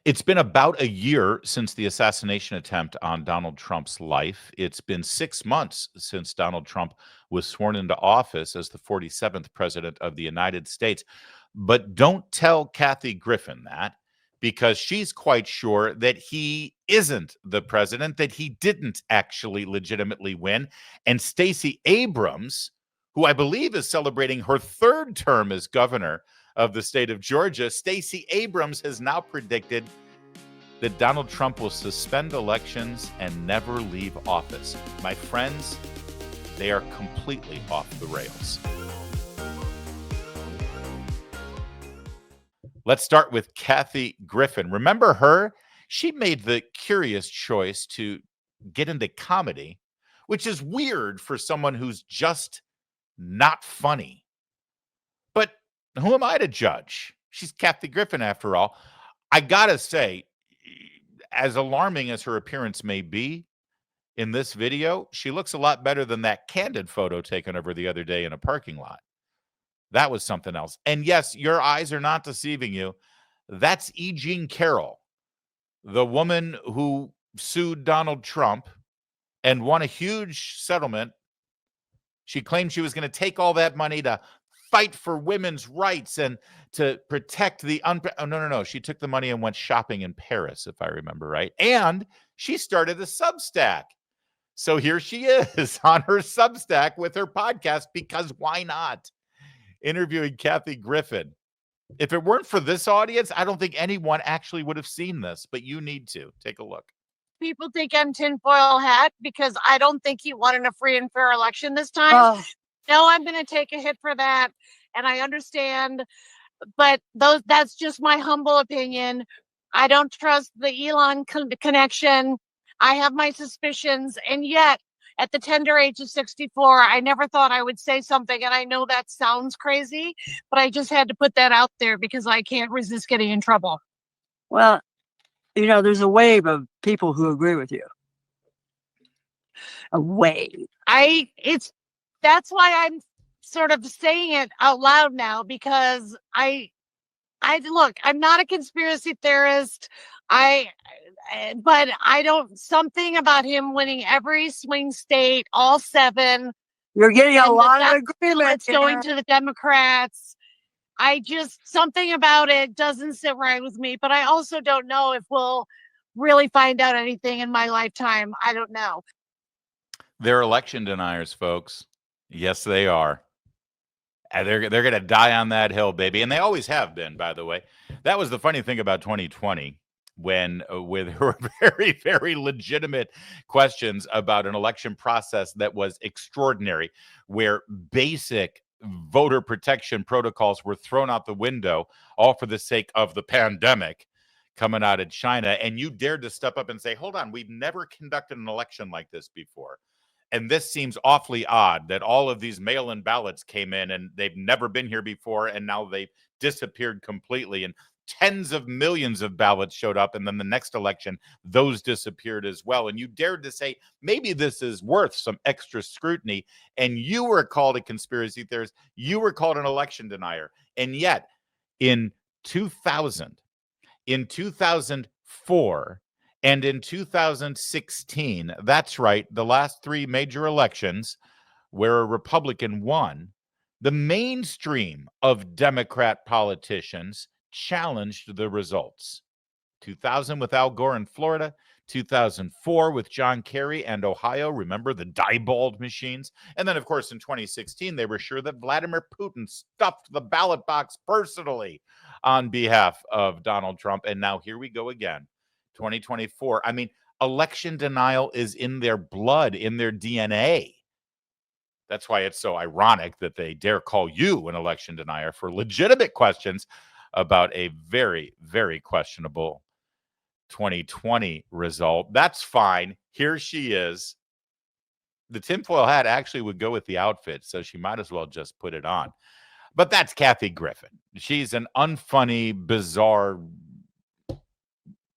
It's been about a year since the assassination attempt on Donald Trump's life. It's been 6 months since Donald Trump was sworn into office as the 47th president of the United States. But don't tell Kathy Griffin that, because she's quite sure that he isn't the president, that he didn't actually legitimately win. And Stacey Abrams, who I believe is celebrating her third term as governor of the state of Georgia, Stacey Abrams has now predicted that Donald Trump will suspend elections and never leave office. My friends, they are completely off the rails. Let's start with Kathy Griffin. Remember her? She made the curious choice to get into comedy, which is weird for someone who's just not funny. But who am I to judge? She's Kathy Griffin, after all. I gotta say, as alarming as her appearance may be in this video, she looks a lot better than that candid photo taken of her the other day in a parking lot. That was something else. And yes, your eyes are not deceiving you. That's E. Jean Carroll, the woman who sued Donald Trump and won a huge settlement. She claimed she was going to take all that money to fight for women's rights and to protect the no. She took the money and went shopping in Paris, if I remember right. And she started a Substack. So here she is on her Substack with her podcast, because why not? Interviewing Kathy Griffin. If it weren't for this audience, I don't think anyone actually would have seen this, but you need to take a look. People think I'm tinfoil hat because I don't think he won in a free and fair election this time. Oh, No, I'm going to take a hit for that, and I understand, but that's just my humble opinion. I don't trust the Elon connection. I have my suspicions, and yet at the tender age of 64, I never thought I would say something, and I know that sounds crazy, but I just had to put that out there because I can't resist getting in trouble. well, there's a wave of people who agree with you. A wave. That's why I'm sort of saying it out loud now, because I look, I'm not a conspiracy theorist. But I don't, something about him winning every swing state, all 7. You're getting a lot of agreement. It's going to the Democrats. Something about it doesn't sit right with me, but I also don't know if we'll really find out anything in my lifetime. I don't know. They're election deniers, folks. Yes, they are. And they're going to die on that hill, baby. And they always have been, by the way. That was the funny thing about 2020, when with her very, very legitimate questions about an election process that was extraordinary, where basic voter protection protocols were thrown out the window, all for the sake of the pandemic coming out of China. And you dared to step up and say, hold on, we've never conducted an election like this before. And this seems awfully odd that all of these mail-in ballots came in and they've never been here before, and now they've disappeared completely. And tens of millions of ballots showed up, and then the next election, those disappeared as well. And you dared to say, maybe this is worth some extra scrutiny. And you were called a conspiracy theorist. You were called an election denier. And yet, in 2000, in 2004, and in 2016, that's right, the last 3 major elections where a Republican won, the mainstream of Democrat politicians challenged the results. 2000 with Al Gore in Florida, 2004 with John Kerry and Ohio. Remember the Diebold machines? And then, of course, in 2016, they were sure that Vladimir Putin stuffed the ballot box personally on behalf of Donald Trump. And now here we go again, 2024. I mean, election denial is in their blood, in their DNA. That's why it's so ironic that they dare call you an election denier for legitimate questions about a very, very questionable 2020 result. That's fine. Here she is. The tinfoil hat actually would go with the outfit, so she might as well just put it on. But that's Kathy Griffin. She's an unfunny, bizarre,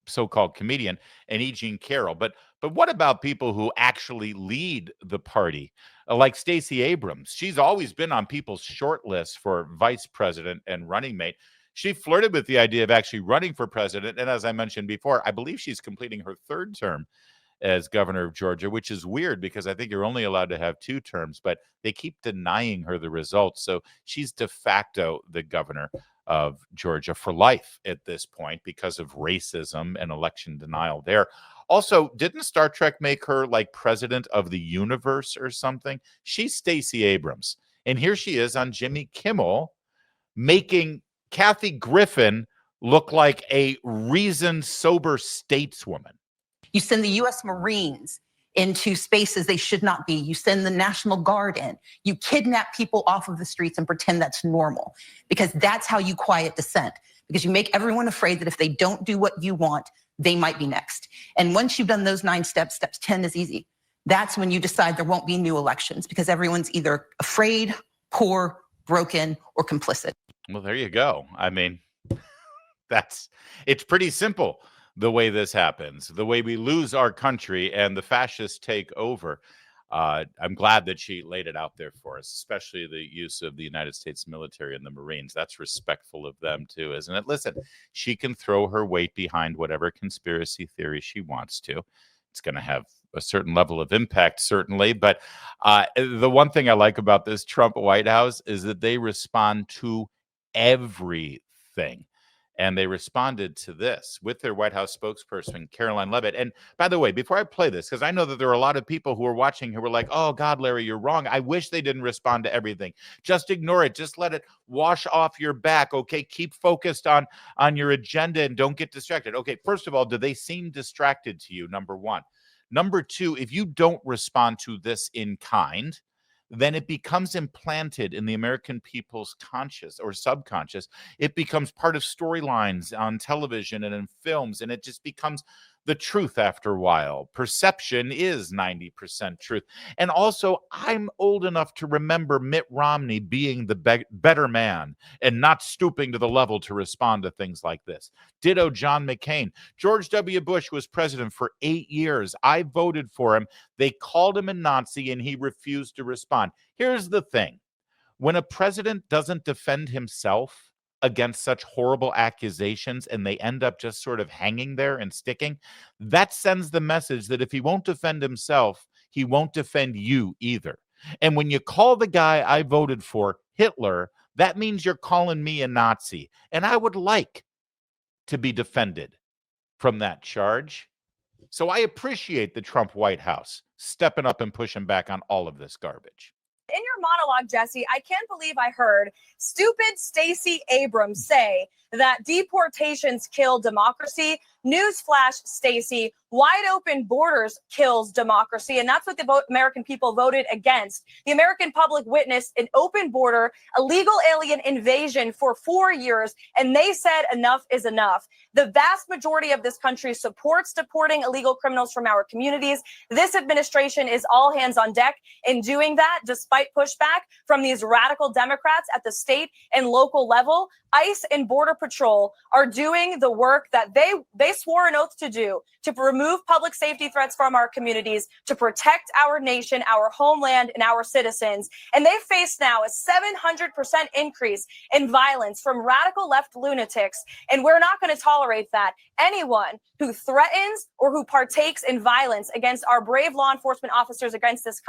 so-called comedian, and E. Jean Carroll. But what about people who actually lead the party, like Stacey Abrams? She's always been on people's short lists for vice president and running mate. She flirted with the idea of actually running for president. And as I mentioned before, I believe she's completing her third term as governor of Georgia, which is weird because I think you're only allowed to have 2 terms, but they keep denying her the results. So she's de facto the governor of Georgia for life at this point because of racism and election denial there. Also, didn't Star Trek make her like president of the universe or something? She's Stacey Abrams. And here she is on Jimmy Kimmel making Kathy Griffin look like a reasoned, sober stateswoman. You send the U.S. Marines into spaces they should not be. You send the National Guard in. You kidnap people off of the streets and pretend that's normal, because that's how you quiet dissent, because you make everyone afraid that if they don't do what you want, they might be next. And once you've done those 9 steps, step 10 is easy. That's when you decide there won't be new elections, because everyone's either afraid, poor, broken, or complicit. Well, there you go. I mean, it's pretty simple the way this happens, the way we lose our country and the fascists take over. I'm glad that she laid it out there for us, especially the use of the United States military and the Marines. That's respectful of them too, isn't it? Listen, she can throw her weight behind whatever conspiracy theory she wants to. It's going to have a certain level of impact, certainly. But the one thing I like about this Trump White House is that they respond to everything. And they responded to this with their White House spokesperson, Karoline Leavitt. And by the way, before I play this, because I know that there are a lot of people who are watching who were like, oh, God, Larry, you're wrong. I wish they didn't respond to everything. Just ignore it. Just let it wash off your back. Okay, keep focused on your agenda and don't get distracted. Okay, first of all, do they seem distracted to you? Number one. Number two, if you don't respond to this in kind, then it becomes implanted in the American people's conscious or subconscious. It becomes part of storylines on television and in films, and it just becomes the truth after a while. Perception is 90% truth. And also, I'm old enough to remember Mitt Romney being the better man and not stooping to the level to respond to things like this. Ditto John McCain. George W. Bush was president for 8 years. I voted for him. They called him a Nazi and he refused to respond. Here's the thing. When a president doesn't defend himself against such horrible accusations and they end up just sort of hanging there and sticking, that sends the message that if he won't defend himself, he won't defend you either. And when you call the guy I voted for Hitler, that means you're calling me a Nazi. And I would like to be defended from that charge. So I appreciate the Trump White House stepping up and pushing back on all of this garbage. In your monologue, Jesse, I can't believe I heard stupid Stacey Abrams say that deportations kill democracy. Newsflash, Stacey, wide open borders kills democracy. And that's what the American people voted against. The American public witnessed an open border, illegal alien invasion for 4 years, and they said enough is enough. The vast majority of this country supports deporting illegal criminals from our communities. This administration is all hands on deck in doing that, despite pushback from these radical Democrats at the state and local level. ICE and Border Patrol are doing the work that they swore an oath to do, to remove public safety threats from our communities, to protect our nation, our homeland, and our citizens. And they face now a 700% increase in violence from radical left lunatics. And we're not going to tolerate that. Anyone who threatens or who partakes in violence against our brave law enforcement officers against this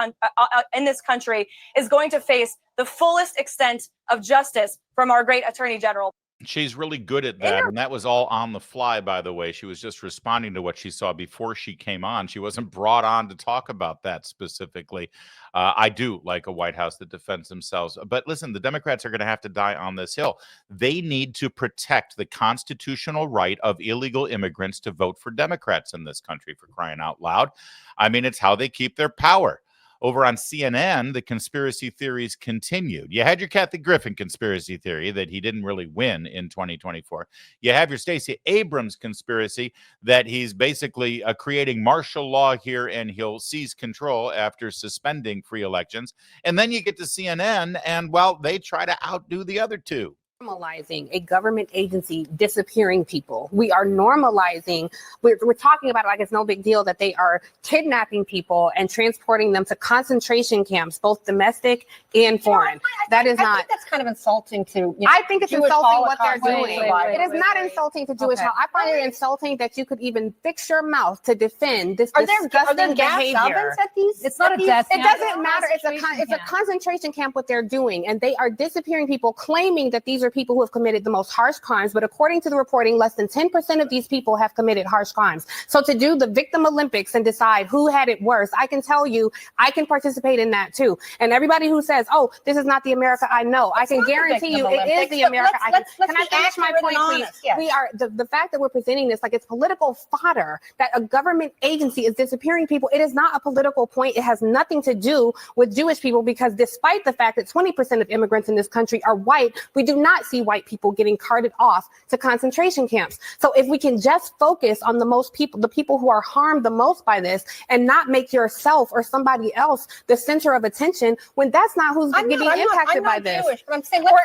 in this country is going to face the fullest extent of justice from our great Attorney General. She's really good at that. And that was all on the fly, by the way. She was just responding to what she saw before she came on. She wasn't brought on to talk about that specifically. I do like a White House that defends themselves. But listen, the Democrats are going to have to die on this hill. They need to protect the constitutional right of illegal immigrants to vote for Democrats in this country, for crying out loud. I mean, it's how they keep their power. Over on CNN, the conspiracy theories continued. You had your Kathy Griffin conspiracy theory that he didn't really win in 2024. You have your Stacey Abrams conspiracy that he's basically creating martial law here and he'll seize control after suspending free elections. And then you get to CNN and, well, they try to outdo the other two. normalizing a government agency disappearing people. We are normalizing, we're talking about it like it's no big deal that they are kidnapping people and transporting them to concentration camps, both domestic and foreign. That is I not. think that's kind of insulting to. I think it's Jewish insulting what they're Holocaust doing. survivors. It is not insulting to Jewish. Okay. I find it insulting that you could even fix your mouth to defend this Are there disgusting gas behavior. ovens at these? It's not a at these- death It camp. doesn't matter. It's a concentration camp what they're doing, and they are disappearing people, claiming that these are people who have committed the most harsh crimes. But according to the reporting, less than 10% of these people have committed harsh crimes. So to do the victim Olympics and decide who had it worse, I can tell you, I can participate in that too. And everybody who says, "Oh, this is not the America I know," I can guarantee you, it is the America I can. Can I finish my point, please? Yes. We are the fact that we're presenting this like it's political fodder, that a government agency is disappearing people. It is not a political point. It has nothing to do with Jewish people, because despite the fact that 20% of immigrants in this country are white, we do not see white people getting carted off to concentration camps. So if we can just focus on the people who are harmed the most by this, and not make yourself or somebody else the center of attention, when that's not who's getting impacted by this. Jewish, but I'm saying, Or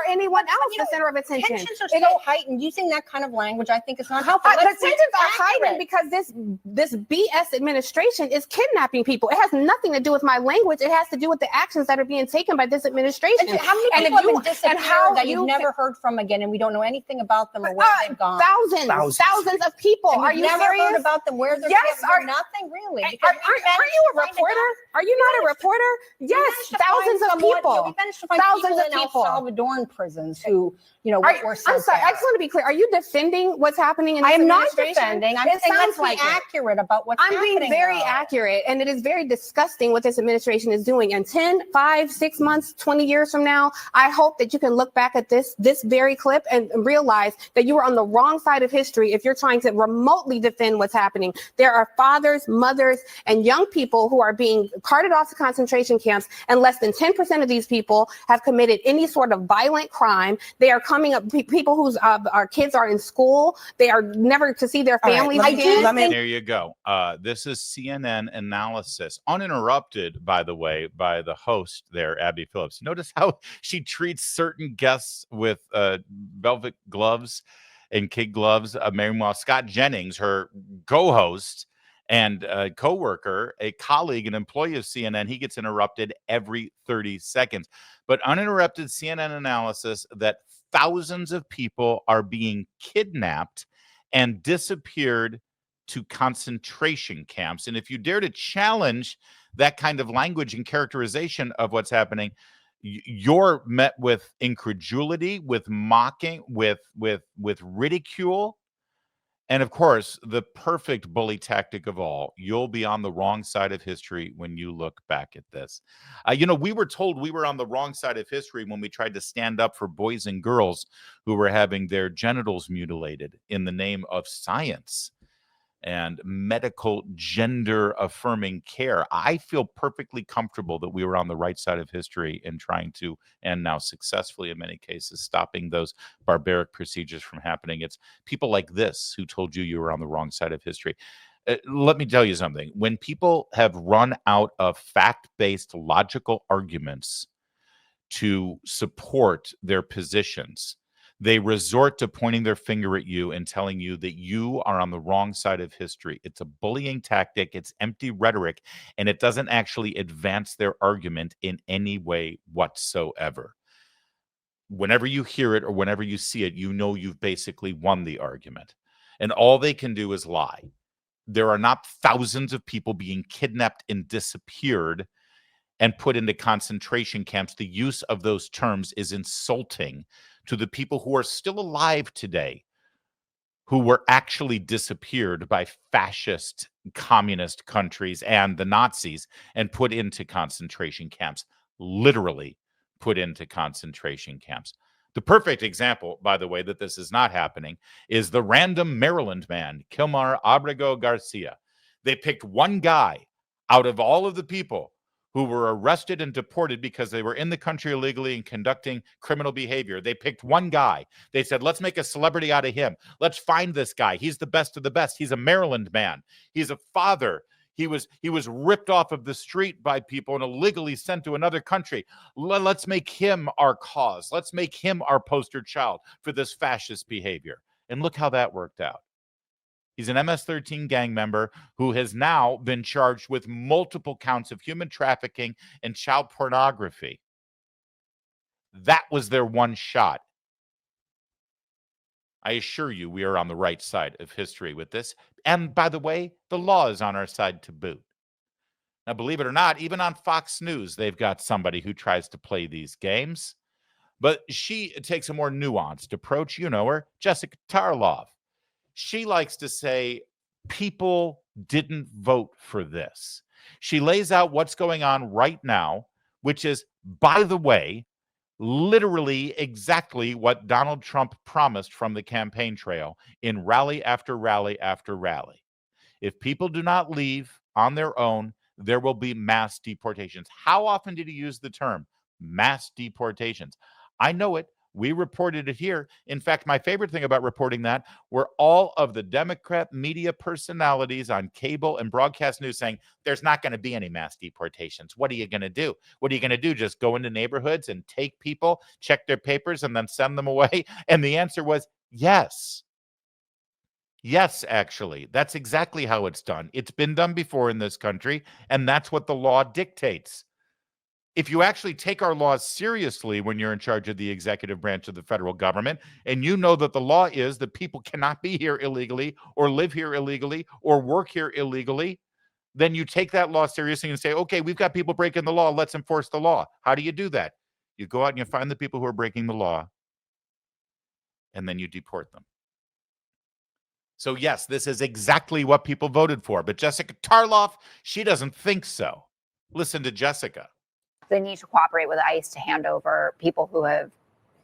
anyone else the center of attention. tensions are so heightened. Using that kind of language, I think, is not helpful. The Let's be tensions are heightened accurate. because this BS administration is kidnapping people. It has nothing to do with my language. It has to do with the actions that are being taken by this administration. And how many And people if you- have been disappeared and how that you you've never heard from again, and we don't know anything about them or where they've gone? Thousands of people. And Are you've you never serious? heard about them, where they're Yes, or nothing really. Aren't because we managed you to a find reporter? Are you not a reporter? Yes, thousands of people. We managed to find Thousands people of in El people. Salvadoran prisons who, were I'm sent sorry. I there. just want to be clear. Are you defending what's happening in this I am not administration? defending. I'm It saying sounds let's be like it. accurate about what's I'm happening. being very though. accurate, and it is very disgusting what this administration is doing. And 10, 5, 6 months, 20 years from now, I hope that you can look back at this very clip and realize that you were on the wrong side of history if you're trying to remotely defend what's happening. There are fathers, mothers, and young people who are being carted off to concentration camps, and less than 10% of these people have committed any sort of violent crime. They are coming up, people whose our kids are in school. They are never to see their All right, families let me- again. let me- There you go. This is CNN analysis, uninterrupted, by the way, by the host there, Abby Phillips. Notice how she treats certain guests with velvet gloves and kid gloves. Meanwhile, Scott Jennings, her co-host and co-worker, a colleague, an employee of CNN, he gets interrupted every 30 seconds. But uninterrupted CNN analysis that thousands of people are being kidnapped and disappeared to concentration camps. And if you dare to challenge that kind of language and characterization of what's happening, you're met with incredulity, with mocking, with ridicule, and of course, the perfect bully tactic of all. You'll be on the wrong side of history when you look back at this. We were told we were on the wrong side of history when we tried to stand up for boys and girls who were having their genitals mutilated in the name of science and medical gender affirming care. I feel perfectly comfortable that we were on the right side of history in trying to, and now successfully in many cases, stopping those barbaric procedures from happening. It's people like this who told you were on the wrong side of history. Let me tell you something. When people have run out of fact-based logical arguments to support their positions, they resort to pointing their finger at you and telling you that you are on the wrong side of history. It's a bullying tactic. It's empty rhetoric, and it doesn't actually advance their argument in any way whatsoever. Whenever you hear it or whenever you see it, you know you've basically won the argument. And all they can do is lie. There are not thousands of people being kidnapped and disappeared and put into concentration camps. The use of those terms is insulting to the people who are still alive today, who were actually disappeared by fascist communist countries and the Nazis and put into concentration camps, literally put into concentration camps. The perfect example, by the way, that this is not happening is the random Maryland man, Kilmar Abrego Garcia. They picked one guy out of all of the people who were arrested and deported because they were in the country illegally and conducting criminal behavior. They picked one guy. They said, let's make a celebrity out of him. Let's find this guy. He's the best of the best. He's a Maryland man. He's a father. He was ripped off of the street by people and illegally sent to another country. Let's make him our cause. Let's make him our poster child for this fascist behavior. And look how that worked out. He's an MS-13 gang member who has now been charged with multiple counts of human trafficking and child pornography. That was their one shot. I assure you, we are on the right side of history with this. And by the way, the law is on our side to boot. Now, believe it or not, even on Fox News, they've got somebody who tries to play these games. But she takes a more nuanced approach. You know her, Jessica Tarlov. She likes to say people didn't vote for this. She lays out what's going on right now, which is, by the way, literally exactly what Donald Trump promised from the campaign trail in rally after rally after rally. If people do not leave on their own, there will be mass deportations. How often did he use the term mass deportations? I know it. We reported it here. In fact, my favorite thing about reporting that were all of the Democrat media personalities on cable and broadcast news saying, there's not going to be any mass deportations. What are you going to do? What are you going to do? Just go into neighborhoods and take people, check their papers, and then send them away? And the answer was yes. Yes, actually. That's exactly how it's done. It's been done before in this country, and that's what the law dictates. If you actually take our laws seriously when you're in charge of the executive branch of the federal government, and you know that the law is that people cannot be here illegally or live here illegally or work here illegally, then you take that law seriously and say, okay, we've got people breaking the law. Let's enforce the law. How do you do that? You go out and you find the people who are breaking the law, and then you deport them. So yes, this is exactly what people voted for. But Jessica Tarlov, she doesn't think so. Listen to Jessica. They need to cooperate with ICE to hand over people who have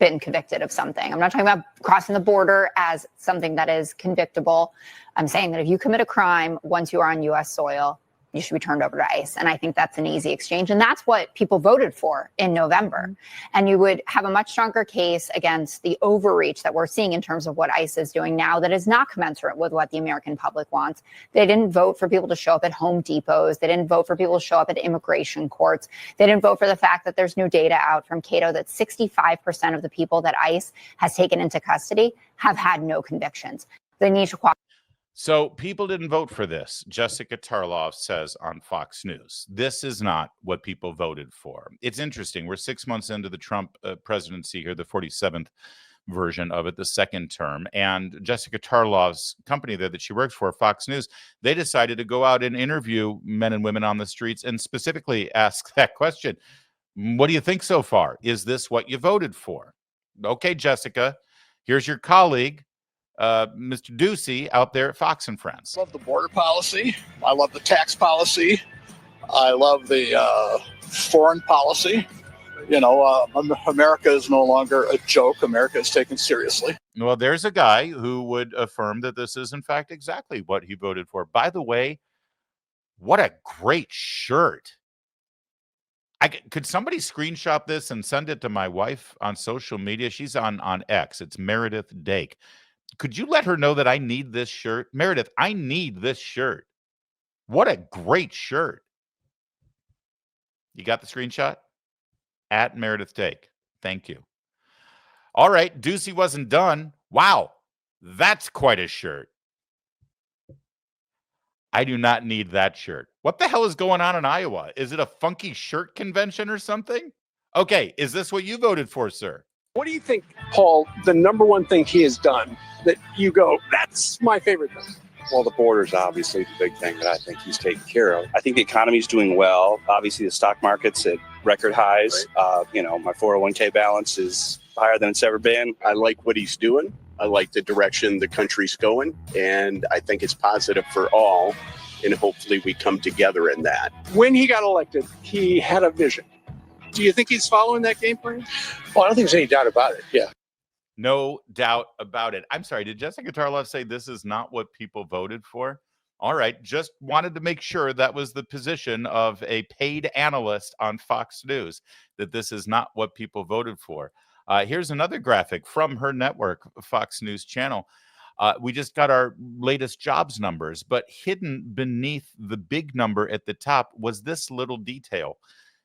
been convicted of something. I'm not talking about crossing the border as something that is convictable. I'm saying that if you commit a crime once you are on U.S. soil, you should be turned over to ICE. And I think that's an easy exchange. And that's what people voted for in November. And you would have a much stronger case against the overreach that we're seeing in terms of what ICE is doing now that is not commensurate with what the American public wants. They didn't vote for people to show up at Home Depots. They didn't vote for people to show up at immigration courts. They didn't vote for the fact that there's new data out from Cato that 65% of the people that ICE has taken into custody have had no convictions. They need to cooperate. So people didn't vote for this, Jessica Tarlov says on Fox News. This is not what people voted for. It's interesting. We're 6 months into the Trump presidency here, the 47th version of it, the second term. And Jessica Tarlov's company there that she works for, Fox News, they decided to go out and interview men and women on the streets and specifically ask that question. What do you think so far? Is this what you voted for? Okay, Jessica, here's your colleague, Mr. Ducey out there at Fox and Friends. I love the border policy. I love the tax policy. I love the foreign policy. You know, America is no longer a joke. America is taken seriously. Well, there's a guy who would affirm that this is, in fact, exactly what he voted for. By the way, what a great shirt. Could somebody screenshot this and send it to my wife on social media? She's on X. It's Meredith Dake. Could you let her know that I need this shirt? Meredith, I need this shirt. What a great shirt. You got the screenshot? At Meredith Dake. Thank you. All right, Ducey wasn't done. Wow, that's quite a shirt. I do not need that shirt. What the hell is going on in Iowa? Is it a funky shirt convention or something? Okay, is this what you voted for, sir? What do you think, Paul, the number one thing he has done that you go, that's my favorite thing? Well, the border is obviously the big thing that I think he's taken care of. I think the economy is doing well. Obviously, the stock market's at record highs. You know, my 401k balance is higher than it's ever been. I like what he's doing. I like the direction the country's going. And I think it's positive for all. And hopefully we come together in that. When he got elected, he had a vision. Do you think he's following that game plan? Well, I don't think there's any doubt about it. Yeah. No doubt about it. I'm sorry, did Jessica Tarlov say this is not what people voted for? All right, just wanted to make sure that was the position of a paid analyst on Fox News, that this is not what people voted for. Here's another graphic from her network, Fox News Channel. We just got our latest jobs numbers, but hidden beneath the big number at the top was this little detail.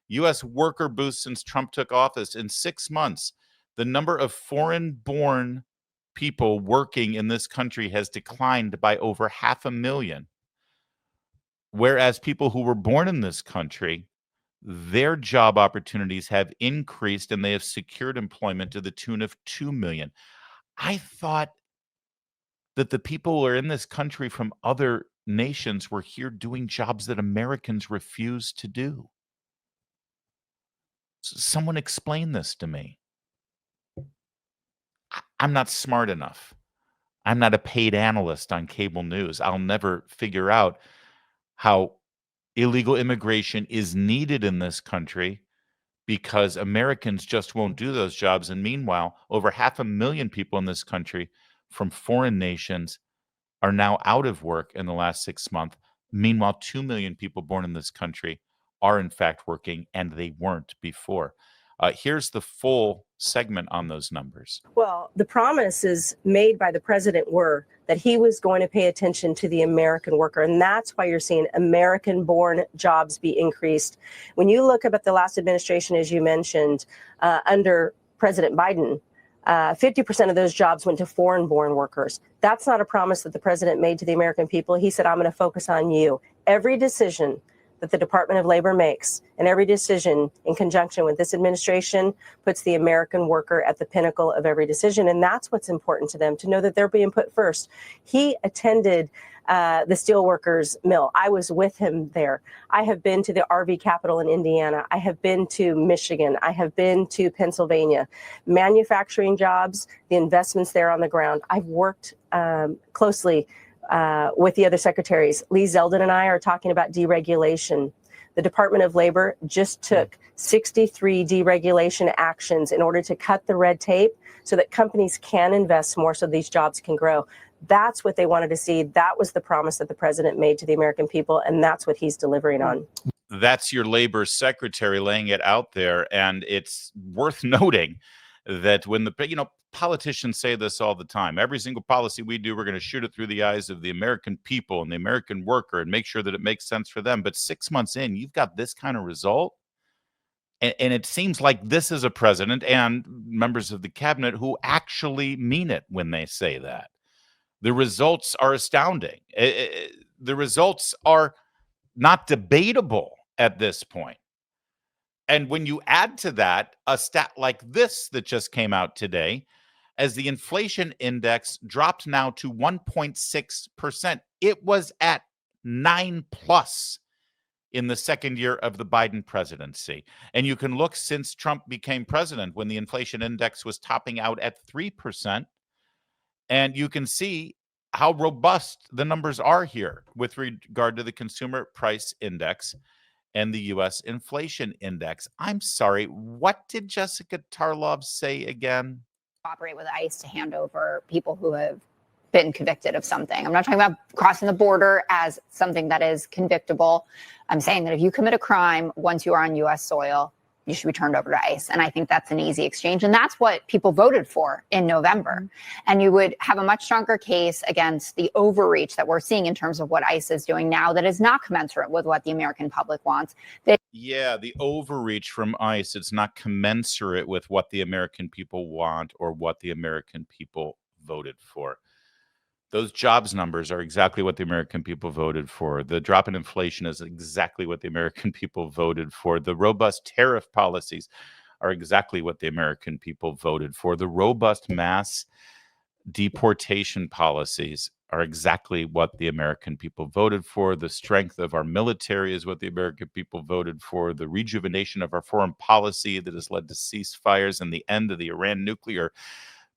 U.S. worker boost since Trump took office. In 6 months, the number of foreign-born people working in this country has declined by over 500,000. Whereas people who were born in this country, their job opportunities have increased and they have secured employment to the tune of 2 million. I thought that the people who are in this country from other nations were here doing jobs that Americans refuse to do. Someone explain this to me. I'm not smart enough. I'm not a paid analyst on cable news. I'll never figure out how illegal immigration is needed in this country because Americans just won't do those jobs. And meanwhile, over 500,000 people in this country from foreign nations are now out of work in the last 6 months. Meanwhile, 2 million people born in this country are in fact working, and they weren't before. Here's the full segment on those numbers. Well, the promises made by the president were that he was going to pay attention to the American worker. And that's why you're seeing American-born jobs be increased. When you look up at the last administration, as you mentioned, under President Biden, 50% of those jobs went to foreign-born workers. That's not a promise that the president made to the American people. He said, I'm going to focus on you. Every decision that the Department of Labor makes and every decision in conjunction with this administration puts the American worker at the pinnacle of every decision. And that's what's important to them, to know that they're being put first. He attended the steelworkers mill. I was with him there. I have been to the RV capital in Indiana. I have been to Michigan. I have been to Pennsylvania. Manufacturing jobs, the investments there on the ground. I've worked closely with the other secretaries. Lee Zeldin and I are talking about deregulation. The Department of Labor just took 63 deregulation actions in order to cut the red tape so that companies can invest more so these jobs can grow. That's what they wanted to see. That was the promise that the president made to the American people, and that's what he's delivering on. That's your labor secretary laying it out there. And it's worth noting that when politicians say this all the time, every single policy we do, we're going to shoot it through the eyes of the American people and the American worker and make sure that it makes sense for them. But 6 months in, you've got this kind of result. And it seems like this is a president and members of the cabinet who actually mean it when they say that. The results are astounding. The results are not debatable at this point. And when you add to that a stat like this that just came out today, as the inflation index dropped now to 1.6%, it was at 9+ in the second year of the Biden presidency. And you can look since Trump became president when the inflation index was topping out at 3%. And you can see how robust the numbers are here with regard to the consumer price index and the U.S. inflation index. I'm sorry, what did Jessica Tarlov say again? Operate with ICE to hand over people who have been convicted of something. I'm not talking about crossing the border as something that is convictable. I'm saying that if you commit a crime, once you are on U.S. soil, you should be turned over to ICE. And I think that's an easy exchange. And that's what people voted for in November. And you would have a much stronger case against the overreach that we're seeing in terms of what ICE is doing now that is not commensurate with what the American public wants. Yeah, the overreach from ICE, it's not commensurate with what the American people want or what the American people voted for. Those jobs numbers are exactly what the American people voted for. The drop in inflation is exactly what the American people voted for. The robust tariff policies are exactly what the American people voted for. The robust mass deportation policies are exactly what the American people voted for. The strength of our military is what the American people voted for. The rejuvenation of our foreign policy that has led to ceasefires and the end of the Iran nuclear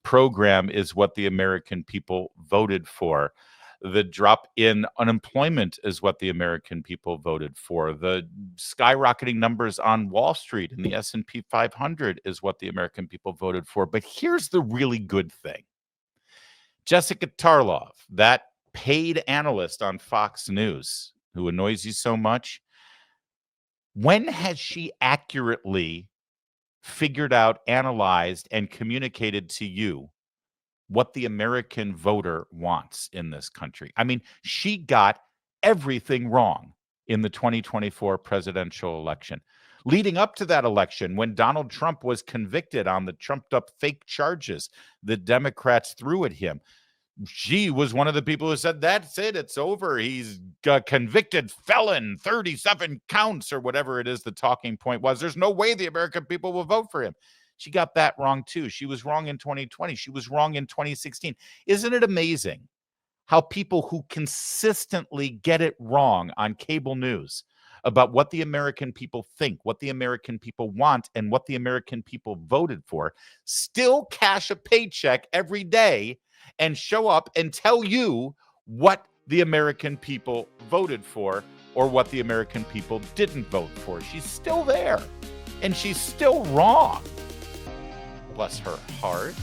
program is what the American people voted for. The drop in unemployment is what the American people voted for. The skyrocketing numbers on Wall Street and the S&P 500 is what the American people voted for. But here's the really good thing. Jessica Tarlov, that paid analyst on Fox News who annoys you so much, when has she accurately figured out, analyzed, and communicated to you what the American voter wants in this country. I mean, she got everything wrong in the 2024 presidential election. Leading up to that election, when Donald Trump was convicted on the trumped up fake charges that Democrats threw at him, she was one of the people who said, that's it, it's over. He's a convicted felon, 37 counts or whatever it is the talking point was. There's no way the American people will vote for him. She got that wrong too. She was wrong in 2020. She was wrong in 2016. Isn't it amazing how people who consistently get it wrong on cable news about what the American people think, what the American people want, and what the American people voted for, still cash a paycheck every day and show up and tell you what the American people voted for or what the American people didn't vote for? She's still there, and she's still wrong. Bless her heart.